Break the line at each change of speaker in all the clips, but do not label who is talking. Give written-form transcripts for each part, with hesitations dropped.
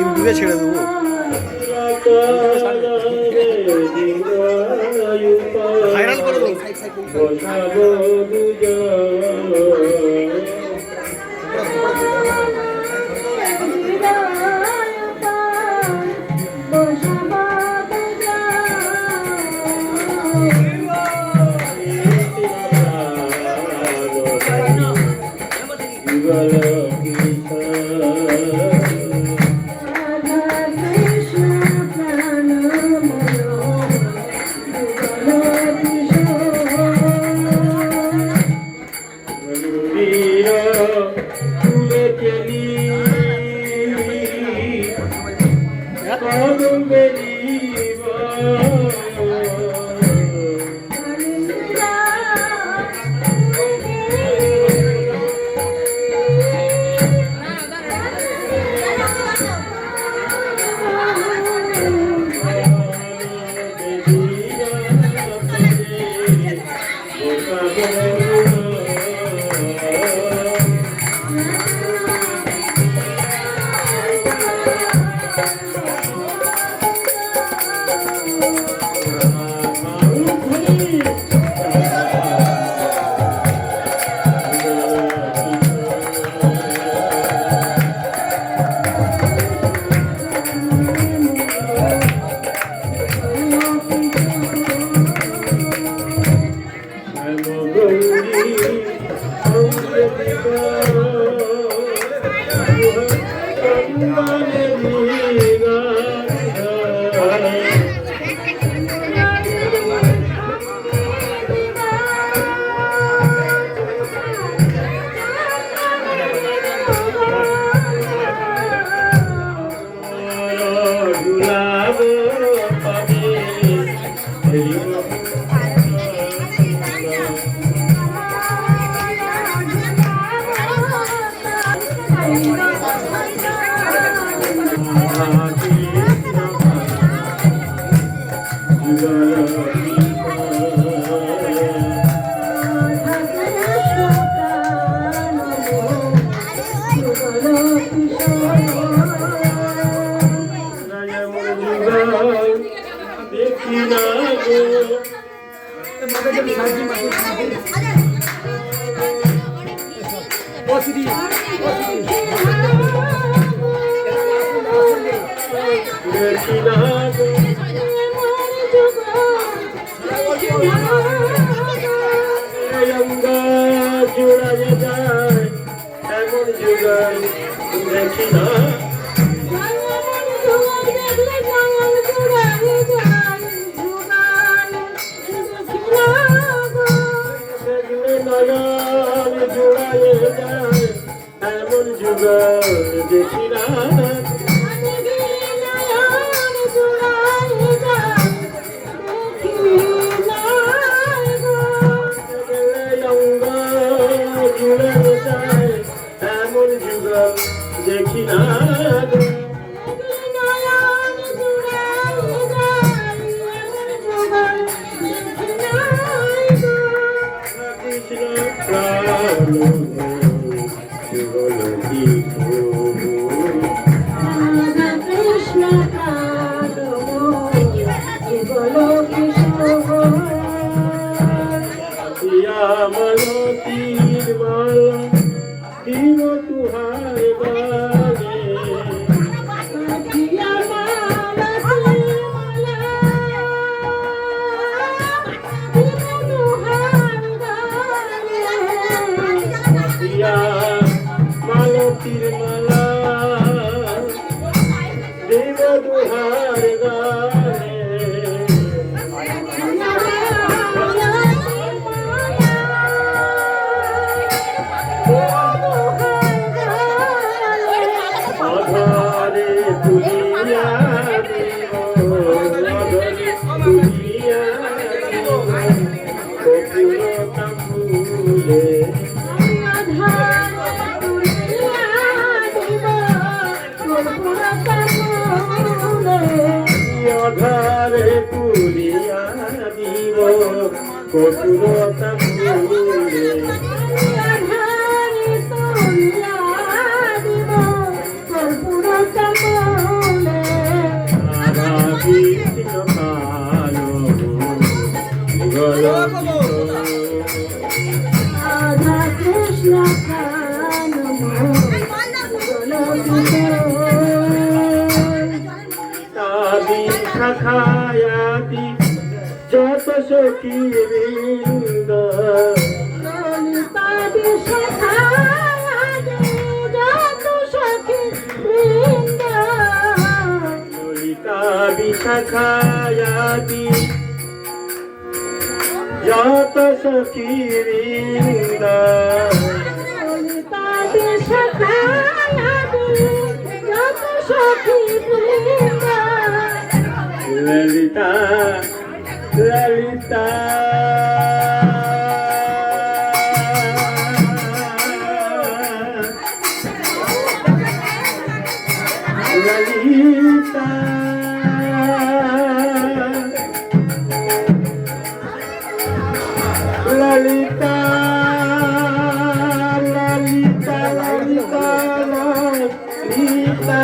ইউটিউবে ছেড়ে দেবো। ভাইরাল করে দেবো।
Pura রাধা কৃষ্ণ প্রাণ
তাবি শাখায়াতি যত সখী বৃন্দ
তাবি শাখায়াতি যত সখী বৃন্দ
ললিতাবি শাখায়াতি যত সখী বৃন্দ
তাবি শাখায়াতি যত সখী বৃন্দ
ললিতা ললিতা ললিতা ললিতা ললিতা ললিতা ললিতা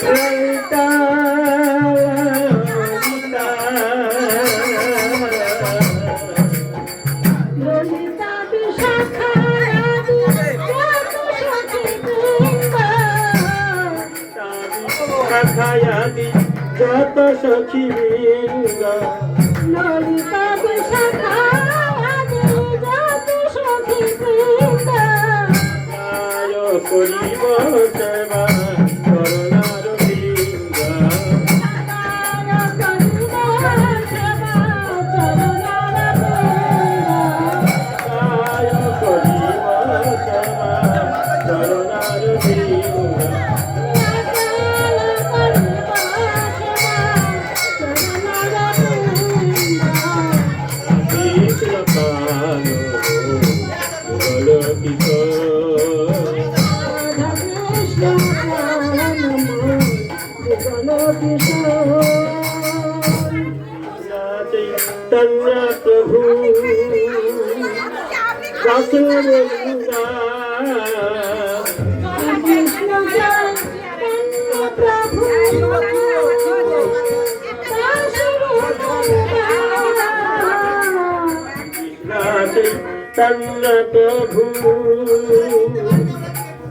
ললিতা
ললিতা বিশাখায়াতি যত সখী বৃন্দ
শাখায়াতি যত সখী বৃন্দ
ললিতা বিশাখায়াতি যত সখী বৃন্দ
আয় করিব সেবা করুণার বৃন্দ আয় করিব সেবা করুণার বৃন্দ কৃষ্ণ কাল বলকিত চৈতন্য প্রভু দাসবন্ধা চৈতন্য প্রভু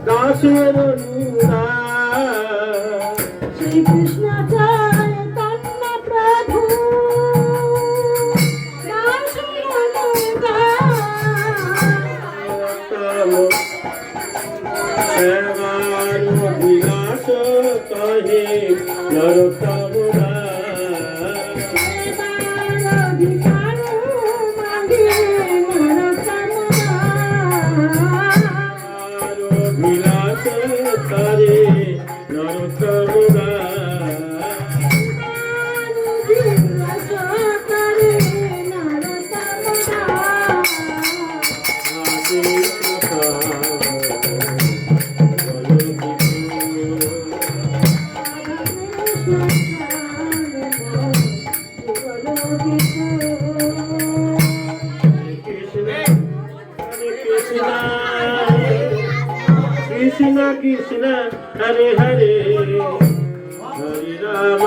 দাসবন্ধা
শ্রী কৃষ্ণ চৈতন্য প্রভু
সেবার বিলাস কহে নরোত্তম বিলাস করে নরোত্তম Krishna Krishna Hare Hare Hare Ram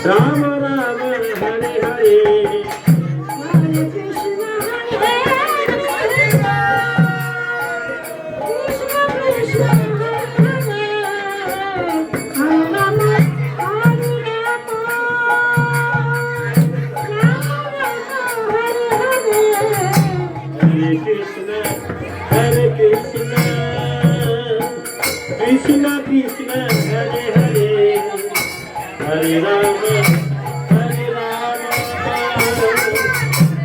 Ram Ram Hare Hare Hare Krishna, Krishna Krishna, Hare Hare, Hare Rama, Hare Rama,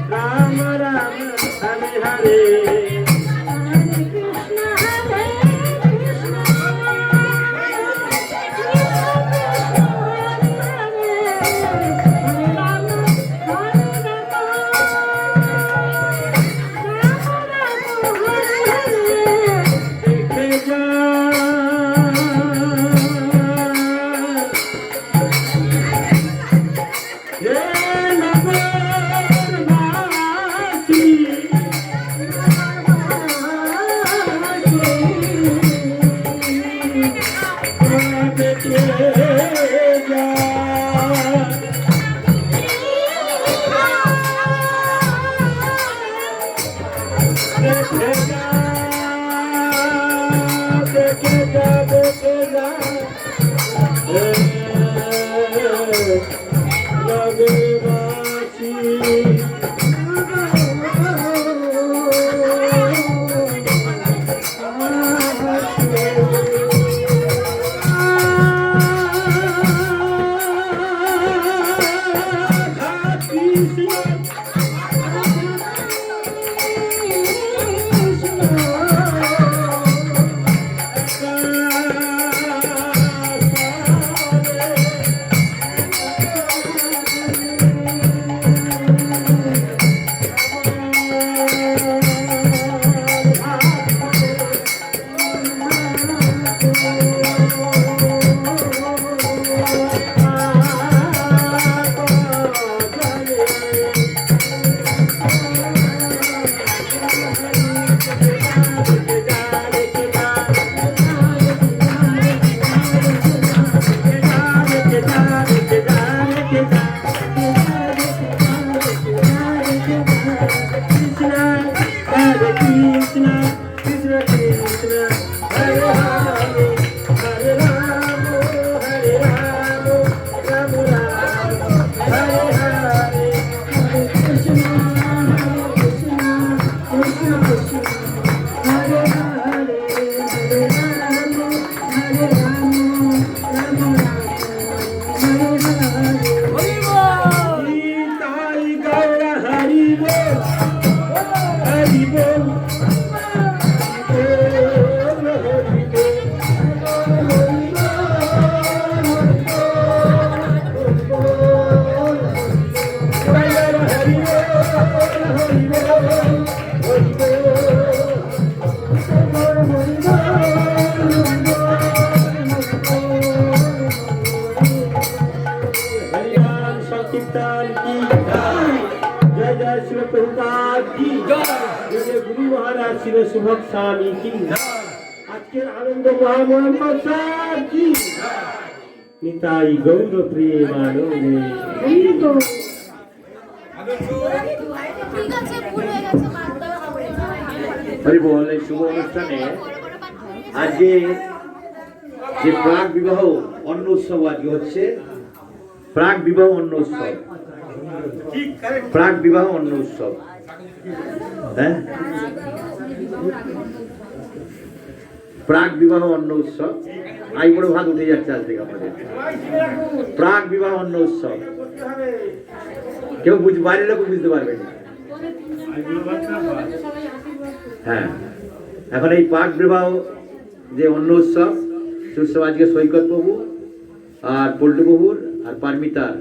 Rama Rama, Hare Hare. सुभग स्वामी की আজকের আনন্দ মোহাম্মদ সাহেব কি নিতাই গৌর প্রেমানন্দে হরি বল। এই শুভ অনুষ্ঠানে আজকে যে প্রাক বিবাহ অন্ন উৎসব আজকে হচ্ছে, প্রাক বিবাহ অন্ন উৎসব, প্রাক বিবাহ অন্ন উৎসব। হ্যাঁ, প্রাক বিবাহ অন্ন উৎসব। আই বড় ভাত উঠে যাচ্ছে আজ থেকে আমাদের। প্রাক বিবাহ অন্ন উৎসব কেউ বাইরের লোক বুঝতে পারবে না। হ্যাঁ, এখন এই প্রাক বিবাহ যে অন্ন উৎসব উৎসব আজকে সৈকত প্রভু আর পল্টু প্রভুর আর পারমিতার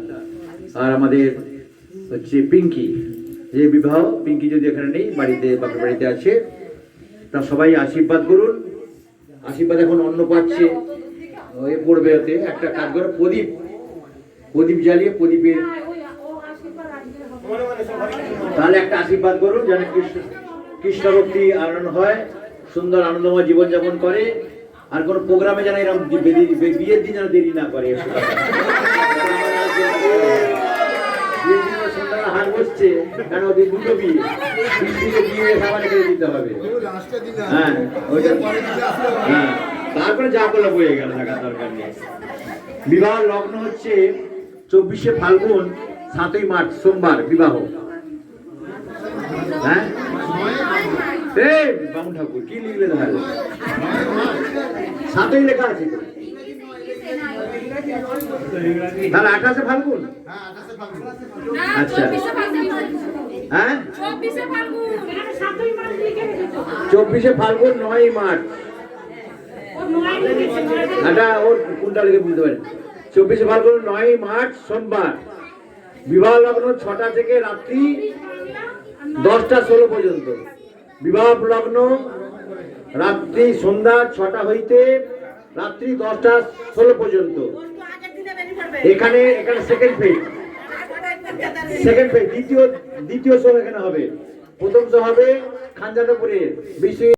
আর আমাদের হচ্ছে পিঙ্কি যে বিবাহ। পিঙ্কি যদি এখানে নেই, বাড়িতে বাপের বাড়িতে আছে, তা সবাই আশীর্বাদ করুন। আশীর্বাদ এখন অন্ন পাচ্ছে, এ পড়বে ওতে একটা কাজ করে প্রদীপ প্রদীপ জ্বালিয়ে প্রদীপের তাহলে একটা আশীর্বাদ করুন যেন কৃষ্ণ ভক্তি আনন্দ হয়, সুন্দর আনন্দময় জীবনযাপন করে। আর কোনো প্রোগ্রামে যেন এরকম বিয়ের দিন যেন দেরি না করে। সন্ধ্যাবেলা হার বসছে কেন, ওদের দুটো বিয়ে বিয়ে খাবার এখানে দিতে হবে। হ্যাঁ, হ্যাঁ, তারপরে যা বলে বয়ে গেল, থাকার দরকার নেই। বিবাহ লগ্ন হচ্ছে 24শে ফাল্গুন 7ই মার্চ সোমবার বিবাহ। হ্যাঁ, বামুন ঠাকুর কি লিখলে তাহলে? 7ই লেখা আছে তো, তাহলে 28শে ফাল্গুন। আচ্ছা, হ্যাঁ 24শে ফাল্গুন 9ই মার্চ। এটা ওর কোনটা লিখে বুঝতে পারেন। 24শে ফাল্গুন 9ই মার্চ সোমবার। বিবাহ লগ্ন 6টা থেকে রাত্রি 10টা 16 পর্যন্ত। বিবাহ লগ্ন রাত্রি সন্ধ্যা 6টা হইতে রাত্রি 10টা 16 পর্যন্ত। এখানে সেকেন্ড ফেজ, দ্বিতীয় শো এখানে হবে। প্রথম শো হবে খানজাদাপুরে বিশ্ব